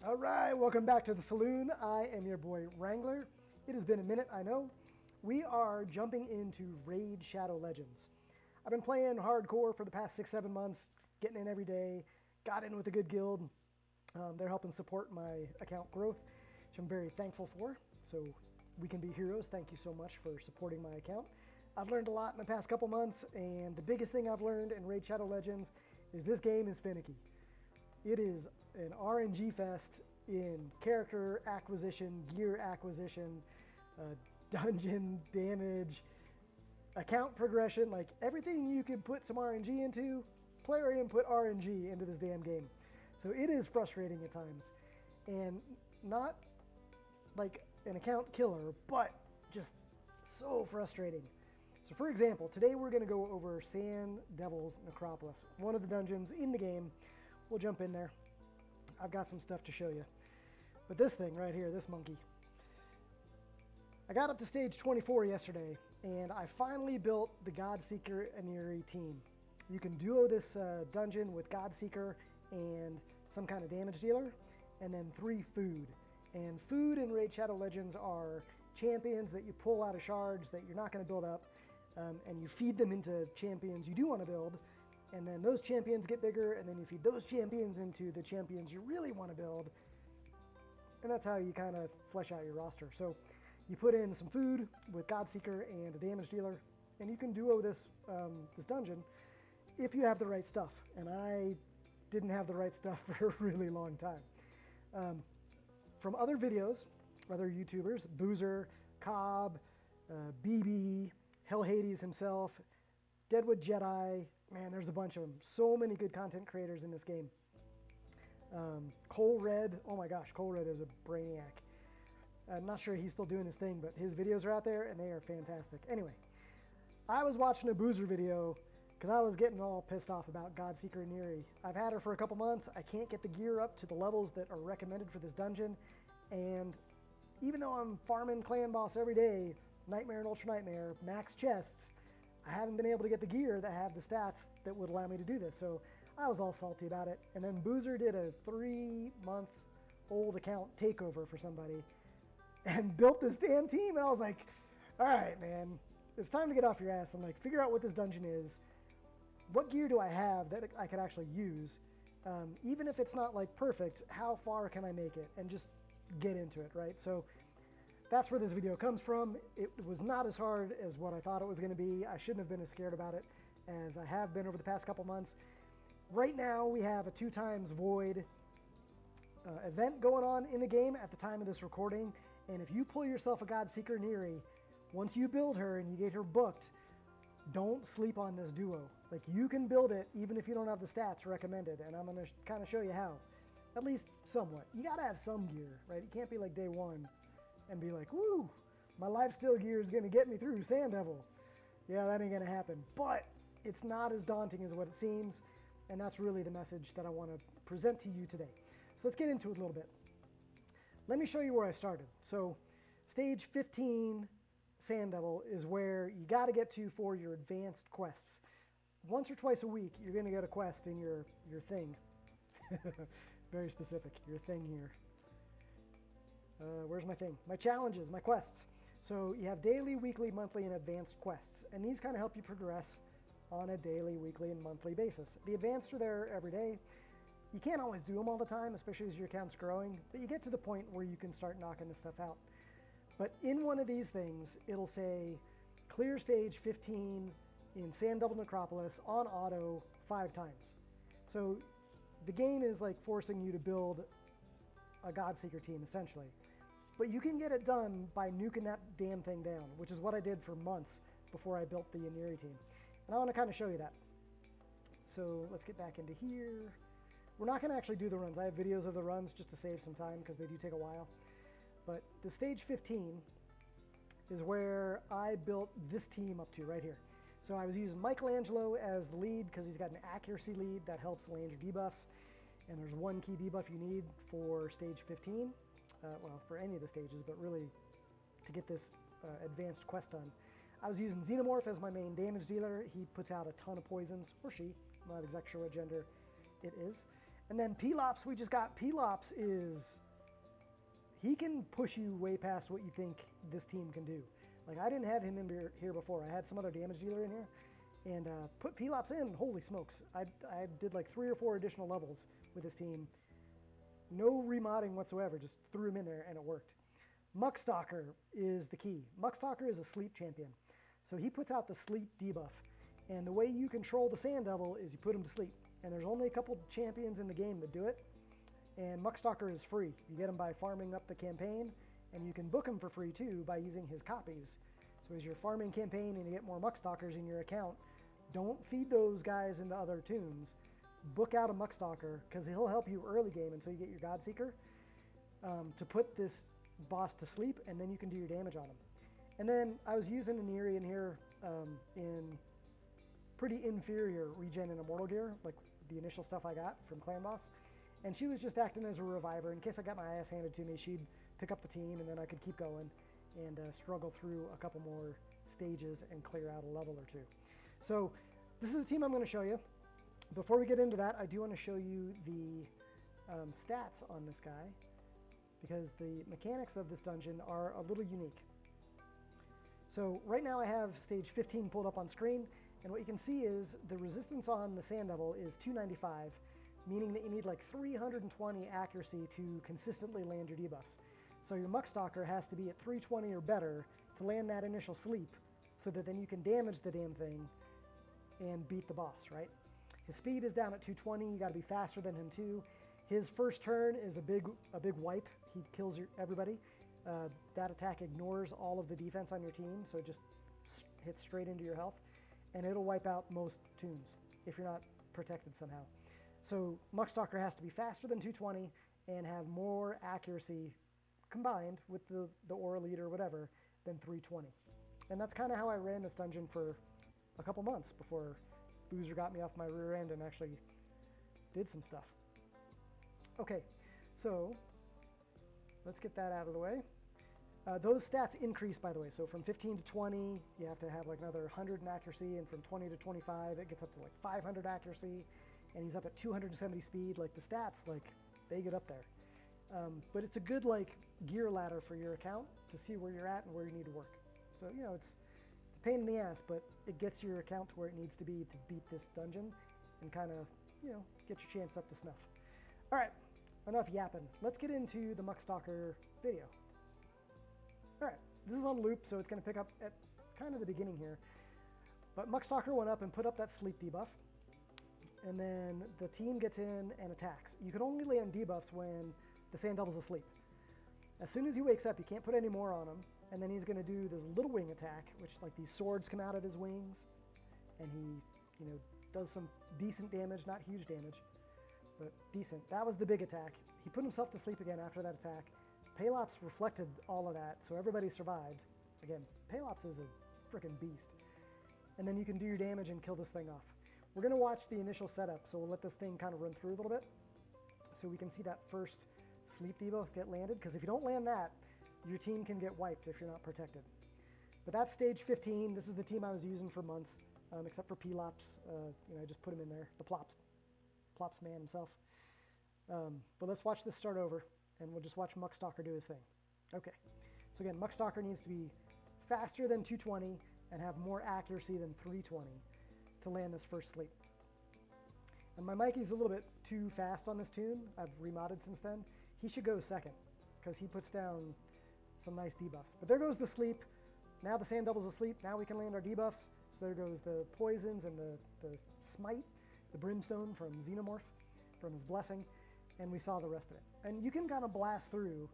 All right, welcome back to the Saloon. I am your boy Wrangler. It has been a minute, I know. We are jumping into Raid Shadow Legends. I've been playing hardcore for the past 6-7 months, getting in every day, got in with a good guild. They're helping support my account growth, which I'm very thankful for. So we can be heroes. Thank you so much for supporting my account. I've learned a lot in the past couple months, and the biggest thing I've learned in Raid Shadow Legends is this game is finicky. It is an RNG fest in character acquisition, gear acquisition, dungeon damage, account progression, like everything you can put some RNG into, player input RNG into this damn game. So it is frustrating at times, and not like an account killer, but just so frustrating. So for example, today we're going to go over Sand Devil's Necropolis, one of the dungeons in the game. We'll jump in there. I've got some stuff to show you. But this thing right here, this monkey. I got up to stage 24 yesterday, and I finally built the Godseeker Aniri team. You can duo this dungeon with Godseeker and some kind of damage dealer, and then 3 food. And food in Raid Shadow Legends are champions that you pull out of shards that you're not going to build up, and you feed them into champions you do want to build. And then those champions get bigger, and then you feed those champions into the champions you really want to build. And that's how you kind of flesh out your roster. So you put in some food with Godseeker and a damage dealer, and you can duo this, this dungeon if you have the right stuff. And I didn't have the right stuff for a really long time. From other videos, other YouTubers, Boozer, Cobb, BB, Hell Hades himself, Deadwood Jedi, man, there's a bunch of them. So many good content creators in this game. Cole Red, oh my gosh, Cole Red is a brainiac. I'm not sure he's still doing his thing, but his videos are out there and they are fantastic. Anyway, I was watching a Boozer video because I was getting all pissed off about Godseeker Aniri. I've had her for a couple months. I can't get the gear up to the levels that are recommended for this dungeon. And even though I'm farming Clan Boss every day, Nightmare and Ultra Nightmare, max chests, I haven't been able to get the gear that have the stats that would allow me to do this. So I was all salty about it. And then Boozer did a 3-month-old account takeover for somebody and built this damn team. And I was like, all right, man, it's time to get off your ass and like figure out what this dungeon is. What gear do I have that I could actually use? Even if it's not like perfect, how far can I make it? And just get into it, right? So that's where this video comes from. It was not as hard as what I thought it was going to be. I shouldn't have been as scared about it as I have been over the past couple months. Right now we have a 2x void event going on in the game at the time of this recording. And if you pull yourself a Godseeker Aniri, once you build her and you get her booked, don't sleep on this duo. Like, you can build it even if you don't have the stats recommended. And I'm going to kind of show you how, at least somewhat. You got to have some gear, right? It can't be like day one and be like, woo, my lifesteal gear is going to get me through Sand Devil. Yeah, that ain't going to happen. But it's not as daunting as what it seems, and that's really the message that I want to present to you today. So let's get into it a little bit. Let me show you where I started. So stage 15 Sand Devil is where you got to get to for your advanced quests. Once or twice a week, you're going to get a quest in your thing. Very specific, your thing here. Where's my thing? My challenges, my quests. So you have daily, weekly, monthly, and advanced quests. And these kind of help you progress on a daily, weekly, and monthly basis. The advanced are there every day. You can't always do them all the time, especially as your account's growing, but you get to the point where you can start knocking this stuff out. But in one of these things, it'll say, clear stage 15 in Sand Devil Necropolis on auto 5 times. So the game is like forcing you to build a Godseeker team, essentially. But you can get it done by nuking that damn thing down, which is what I did for months before I built the Aniri team. And I want to kind of show you that. So let's get back into here. We're not going to actually do the runs. I have videos of the runs just to save some time because they do take a while. But the stage 15 is where I built this team up to right here. So I was using Michelangelo as the lead because he's got an accuracy lead that helps land your debuffs. And there's one key debuff you need for stage 15. Well, for any of the stages, but really to get this advanced quest done. I was using Xenomorph as my main damage dealer. He puts out a ton of poisons, or she, I'm not exactly sure what gender it is. And then Pelops, we just got. Pelops he can push you way past what you think this team can do. Like, I didn't have him in here before. I had some other damage dealer in here. And put Pelops in, holy smokes. I did like 3 or 4 additional levels with this team. No remodding whatsoever, just threw him in there and it worked. Muckstalker is the key. Muckstalker is a sleep champion. So he puts out the sleep debuff. And the way you control the Sand Devil is you put him to sleep. And there's only a couple champions in the game that do it. And Muckstalker is free. You get him by farming up the campaign, and you can book him for free too by using his copies. So as you're farming campaign and you get more Muckstalkers in your account, don't feed those guys into other toons. Book out a Muckstalker, because he'll help you early game until you get your Godseeker, to put this boss to sleep, and then you can do your damage on him. And then I was using Aniri in here in pretty inferior regen and immortal gear, like the initial stuff I got from Clan Boss. And she was just acting as a reviver. In case I got my ass handed to me, she'd pick up the team, and then I could keep going and struggle through a couple more stages and clear out a level or two. So this is the team I'm going to show you. Before we get into that, I do want to show you the stats on this guy, because the mechanics of this dungeon are a little unique. So right now I have stage 15 pulled up on screen, and what you can see is the resistance on the Sand Devil is 295, meaning that you need like 320 accuracy to consistently land your debuffs. So your Muckstalker has to be at 320 or better to land that initial sleep, so that then you can damage the damn thing and beat the boss, right? His speed is down at 220, you gotta be faster than him too. His first turn is a big wipe. He kills everybody. That attack ignores all of the defense on your team, so it just hits straight into your health, and it'll wipe out most toons if you're not protected somehow. So Muckstalker has to be faster than 220 and have more accuracy combined with the Aura Lead or whatever than 320. And that's kind of how I ran this dungeon for a couple months before Boozer got me off my rear end and actually did some stuff. Okay, so let's get that out of the way. Those stats increase, by the way. So from 15 to 20, you have to have like another 100 in accuracy, and from 20 to 25, it gets up to like 500 accuracy, and he's up at 270 speed. Like the stats, like they get up there. But it's a good like gear ladder for your account to see where you're at and where you need to work. So, you know, it's a pain in the ass, but it gets your account to where it needs to be to beat this dungeon and kind of, you know, get your chance up to snuff. All right, enough yapping. Let's get into the Muckstalker video. All right, this is on loop, so it's going to pick up at kind of the beginning here. But Muckstalker went up and put up that sleep debuff, and then the team gets in and attacks. You can only land debuffs when the Sand Devil's asleep. As soon as he wakes up, you can't put any more on him, and then he's going to do this little wing attack, which like these swords come out of his wings, and he, you know, does some decent damage, not huge damage, but decent. That was the big attack. He put himself to sleep again after that attack. Pelops reflected all of that, so everybody survived. Again, Pelops is a freaking beast. And then you can do your damage and kill this thing off. We're going to watch the initial setup, so we'll let this thing kind of run through a little bit so we can see that first sleep debuff get landed, because if you don't land that, your team can get wiped if you're not protected. But that's stage 15. This is the team I was using for months, except for Pelops. You know, I just put him in there, the Plops man himself. But let's watch this start over, and we'll just watch Muckstalker do his thing. Okay, so again, Muckstalker needs to be faster than 220 and have more accuracy than 320 to land this first sleep. And my Mikey's a little bit too fast on this tune. I've remodded since then. He should go second, because he puts down some nice debuffs. But there goes the sleep. Now the Sand Devil's asleep. Now we can land our debuffs. So there goes the poisons and the smite, the brimstone from Xenomorph, from his blessing, and we saw the rest of it. And you can kind of blast through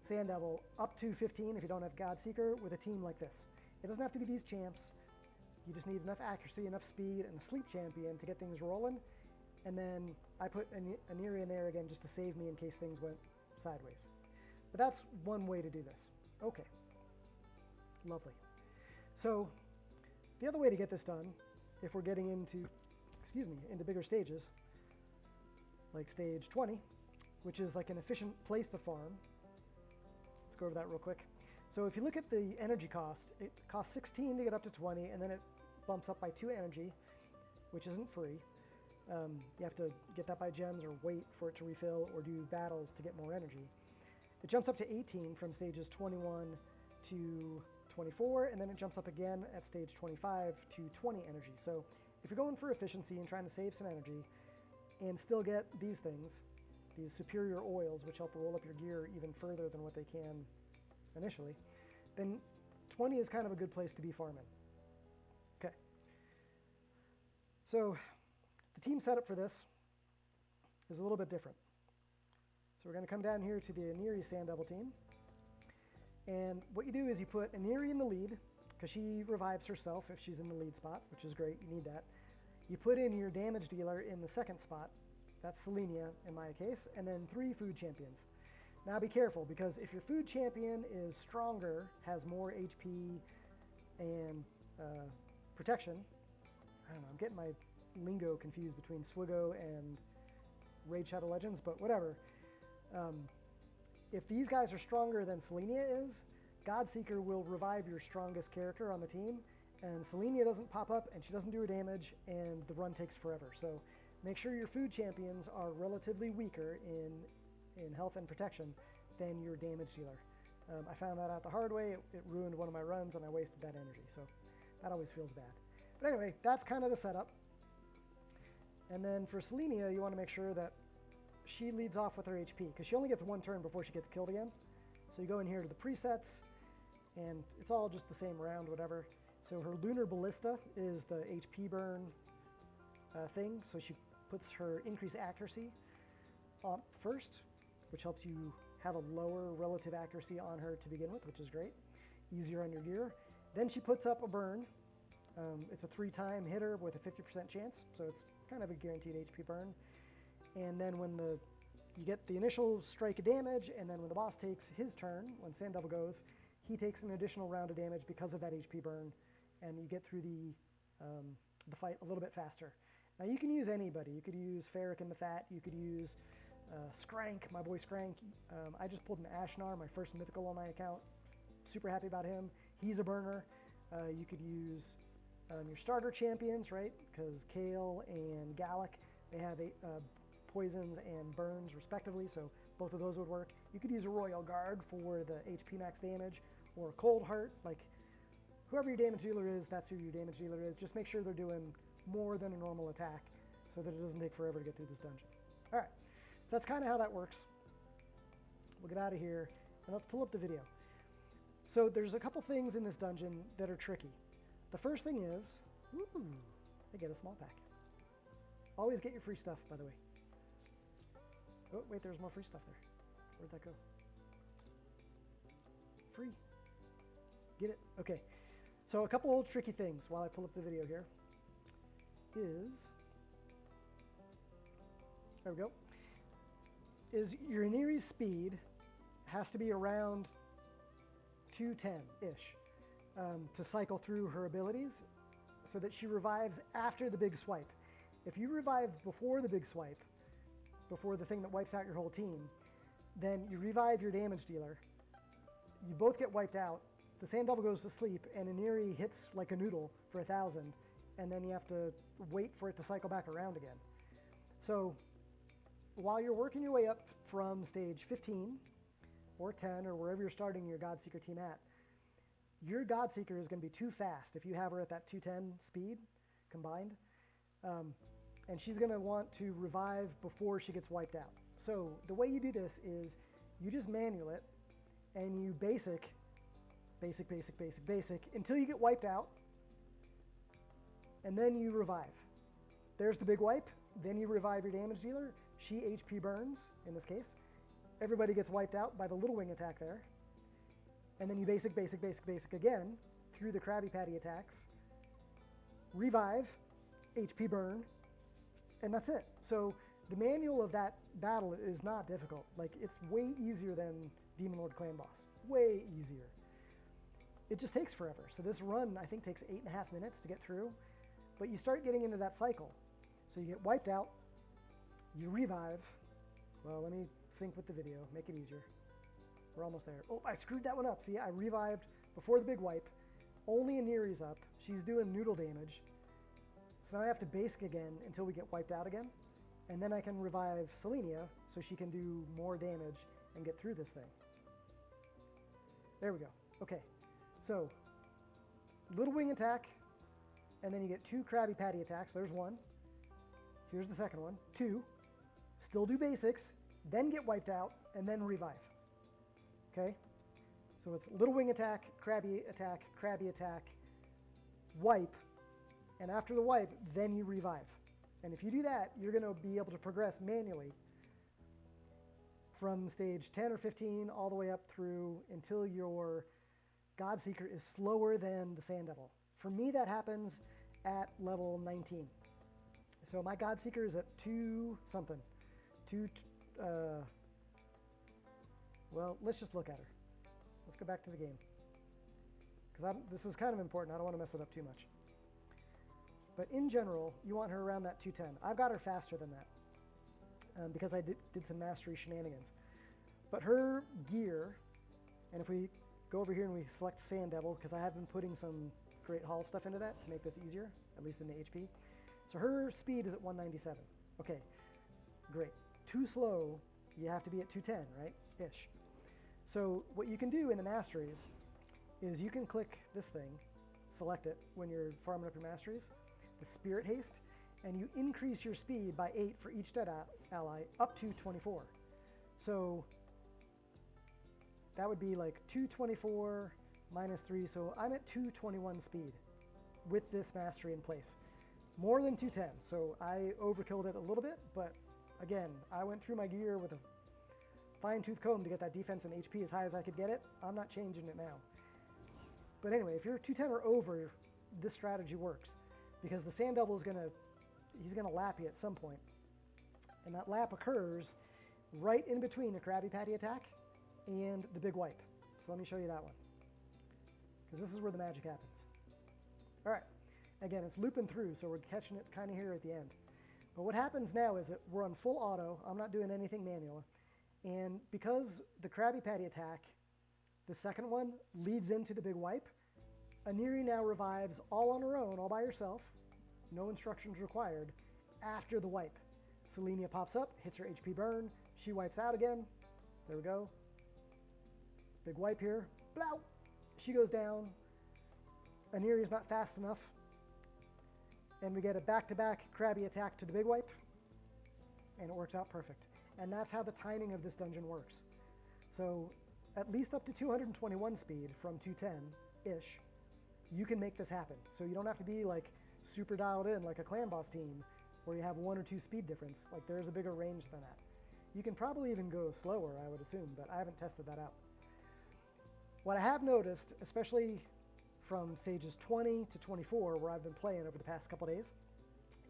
Sand Devil up to 15 if you don't have Godseeker with a team like this. It doesn't have to be these champs. You just need enough accuracy, enough speed, and a sleep champion to get things rolling. And then I put Aniri in there again just to save me in case things went sideways. But that's one way to do this. Okay. Lovely. So the other way to get this done, if we're getting into bigger stages, like stage 20, which is like an efficient place to farm. Let's go over that real quick. So if you look at the energy cost, it costs 16 to get up to 20, and then it bumps up by 2 energy, which isn't free. You have to get that by gems or wait for it to refill or do battles to get more energy. It jumps up to 18 from stages 21 to 24, and then it jumps up again at stage 25 to 20 energy. So if you're going for efficiency and trying to save some energy and still get these things, these superior oils, which help roll up your gear even further than what they can initially, then 20 is kind of a good place to be farming. Okay. So the team setup for this is a little bit different. So we're going to come down here to the Aniri Sand Devil team. And what you do is you put Aniri in the lead, because she revives herself if she's in the lead spot, which is great, you need that. You put in your damage dealer in the second spot, that's Selenia in my case, and then 3 food champions. Now be careful, because if your food champion is stronger, has more HP and protection, I don't know, I'm getting my lingo confused between Swigo and Raid Shadow Legends, but whatever. If these guys are stronger than Selenia is, Godseeker will revive your strongest character on the team, and Selenia doesn't pop up, and she doesn't do her damage, and the run takes forever. So make sure your food champions are relatively weaker in health and protection than your damage dealer. I found that out the hard way. It ruined one of my runs, and I wasted that energy, so that always feels bad. But anyway, that's kind of the setup. And then for Selenia, you want to make sure that she leads off with her HP, because she only gets 1 turn before she gets killed again. So you go in here to the presets, and it's all just the same round, whatever. So her Lunar Ballista is the HP burn thing, so she puts her increased accuracy on first, which helps you have a lower relative accuracy on her to begin with, which is great. Easier on your gear. Then she puts up a burn. It's a 3-time hitter with a 50% chance, so it's kind of a guaranteed HP burn. And then when you get the initial strike of damage, and then when the boss takes his turn, when Sand Devil goes, he takes an additional round of damage because of that HP burn, and you get through the fight a little bit faster. Now you can use anybody. You could use Ferric and the Fat. You could use Skrank, my boy Skrank. I just pulled an Ashnar, my first mythical on my account. Super happy about him. He's a burner. You could use your starter champions, right? Because Kale and Gallic, they have poisons and burns respectively, so both of those would work. You could use a Royal Guard for the HP max damage, or a Cold Heart. Like, whoever your damage dealer is, that's who your damage dealer is. Just make sure they're doing more than a normal attack so that it doesn't take forever to get through this dungeon. All right, so that's kind of how that works. We'll get out of here, and let's pull up the video. So there's a couple things in this dungeon that are tricky. The first thing is, ooh, I get a small pack. Always get your free stuff, by the way. Oh, wait, there's more free stuff there. Where'd that go? Free. Get it? Okay. So a couple old tricky things while I pull up the video here is, there we go, is your Aniri's speed has to be around 210-ish to cycle through her abilities so that she revives after the big swipe. If you revive before the big swipe, before the thing that wipes out your whole team, then you revive your damage dealer. You both get wiped out. The Sand Devil goes to sleep, and Aniri hits like a noodle for 1,000, and then you have to wait for it to cycle back around again. So while you're working your way up from stage 15 or 10 or wherever you're starting your Godseeker team at, your Godseeker is going to be too fast if you have her at that 210 speed combined. And she's going to want to revive before she gets wiped out. So the way you do this is you just manual it, and you basic until you get wiped out, and then you revive. There's the big wipe. Then you revive your damage dealer. She HP burns, in this case. Everybody gets wiped out by the little wing attack there. And then you basic again through the Krabby Patty attacks. Revive, HP burn, and that's it. So the manual of that battle is not difficult. Like, it's way easier than Demon Lord Clan Boss. Way easier. It just takes forever. So this run, I think, takes 8.5 minutes to get through. But you start getting into that cycle. So you get wiped out, you revive. Well, let me sync with the video, make it easier. We're almost there. Oh, I screwed that one up. See, I revived before the big wipe. Only Aniri's up. She's doing noodle damage. So now I have to basic again until we get wiped out again. And then I can revive Selenia so she can do more damage and get through this thing. There we go. Okay, so little wing attack, and then you get 2 Krabby Patty attacks. There's 1. Here's the second one. 2. Still do basics, then get wiped out, and then revive. Okay? So it's little wing attack, Krabby attack, wipe, and after the wipe, then you revive. And if you do that, you're going to be able to progress manually from stage 10 or 15 all the way up through until your Godseeker is slower than the Sand Devil. For me, that happens at level 19. So my Godseeker is at 2 something. Well, let's just look at her. Let's go back to the game. Because this is kind of important. I don't want to mess it up too much. But in general, you want her around that 210. I've got her faster than that because I did some mastery shenanigans. But her gear, and if we go over here and we select Sand Devil, because I have been putting some Great Hall stuff into that to make this easier, at least in the HP. So her speed is at 197. Okay, great. Too slow, you have to be at 210, right? Ish. So what you can do in the masteries is you can click this thing, select it when you're farming up your masteries, the Spirit Haste, and you increase your speed by 8 for each dead ally up to 24. So that would be like 224 minus 3, so I'm at 221 speed with this mastery in place. More than 210, so I overkilled it a little bit, but again, I went through my gear with a fine-tooth comb to get that defense and HP as high as I could get it. I'm not changing it now. But anyway, if you're 210 or over, this strategy works because the Sand Devil is he's gonna lap you at some point. And that lap occurs right in between a Krabby Patty attack and the big wipe. So let me show you that one. Because this is where the magic happens. All right, again, it's looping through, so we're catching it kind of here at the end. But what happens now is that we're on full auto. I'm not doing anything manual. And because the Krabby Patty attack, the second one, leads into the big wipe, Aniri now revives all on her own, all by herself, no instructions required, after the wipe. Selenia pops up, hits her HP burn, she wipes out again. There we go. Big wipe here. Blow! She goes down. Aniri's not fast enough. And we get a back-to-back Krabby attack to the big wipe. And it works out perfect. And that's how the timing of this dungeon works. So at least up to 221 speed from 210-ish, you can make this happen. So you don't have to be like super dialed in like a clan boss team where you have 1 or 2 speed difference. Like there's a bigger range than that. You can probably even go slower, I would assume, but I haven't tested that out. What I have noticed, especially from stages 20 to 24, where I've been playing over the past couple days,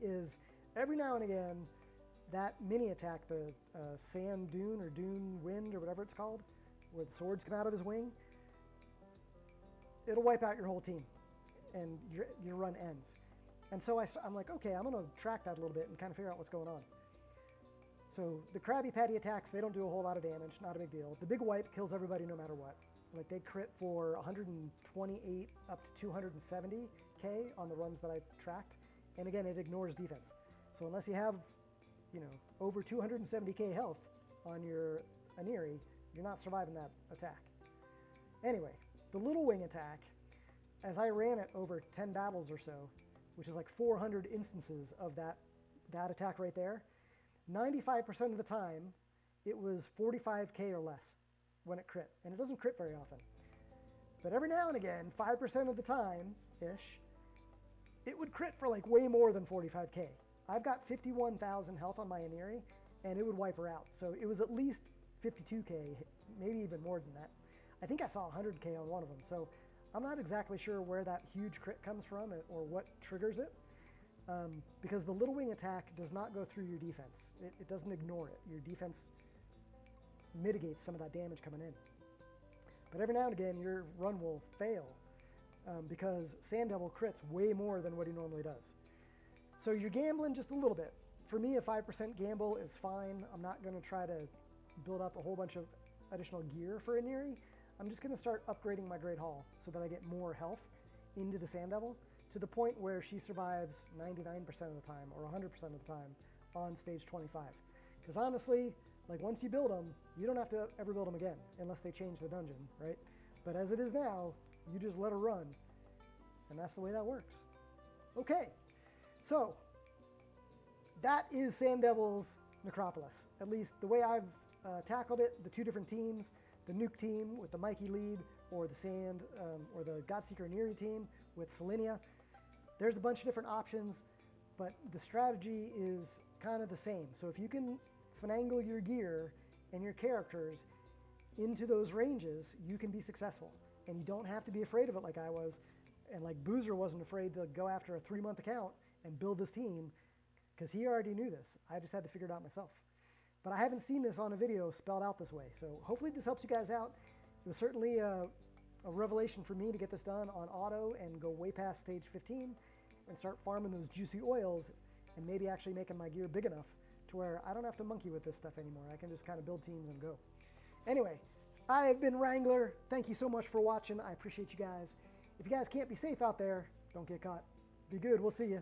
is every now and again, that mini attack, the Sand Dune or Dune Wind or whatever it's called, where the swords come out of his wing, it'll wipe out your whole team and your run ends. And so I'm like, okay, I'm going to track that a little bit and kind of figure out what's going on. So the Krabby Patty attacks, they don't do a whole lot of damage, not a big deal. The big wipe kills everybody no matter what. Like they crit for 128 up to 270k on the runs that I tracked. And again, it ignores defense. So unless you have, over 270k health on your Aniri, you're not surviving that attack. Anyway, the little wing attack, as I ran it over 10 battles or so, which is like 400 instances of that attack right there, 95% of the time, it was 45k or less when it crit. And it doesn't crit very often. But every now and again, 5% of the time-ish, it would crit for like way more than 45k. I've got 51,000 health on my Aniri, and it would wipe her out. So it was at least 52k, maybe even more than that. I think I saw 100k on one of them. So I'm not exactly sure where that huge crit comes from or what triggers it. Because the little wing attack does not go through your defense. It doesn't ignore it. Your defense mitigates some of that damage coming in. But every now and again, your run will fail because Sand Devil crits way more than what he normally does. So you're gambling just a little bit. For me, a 5% gamble is fine. I'm not going to try to build up a whole bunch of additional gear for Aniri. I'm just going to start upgrading my Great Hall so that I get more health into the Sand Devil to the point where she survives 99% of the time or 100% of the time on stage 25. Because honestly, like once you build them, you don't have to ever build them again unless they change the dungeon, right? But as it is now, you just let her run, and that's the way that works. Okay, so that is Sand Devil's Necropolis. At least the way I've tackled it, the two different teams, the Nuke team with the Mikey lead, or the Sand, or the Godseeker Aniri team with Selenia. There's a bunch of different options, but the strategy is kind of the same. So if you can finagle your gear and your characters into those ranges, you can be successful. And you don't have to be afraid of it like I was, and like Boozer wasn't afraid to go after a 3-month account and build this team, because he already knew this. I just had to figure it out myself. But I haven't seen this on a video spelled out this way, so hopefully this helps you guys out. It was certainly a revelation for me to get this done on auto and go way past stage 15 and start farming those juicy oils and maybe actually making my gear big enough to where I don't have to monkey with this stuff anymore. I can just kind of build teams and go. Anyway, I have been Wrangler. Thank you so much for watching. I appreciate you guys. If you guys can't be safe out there, don't get caught. Be good. We'll see you.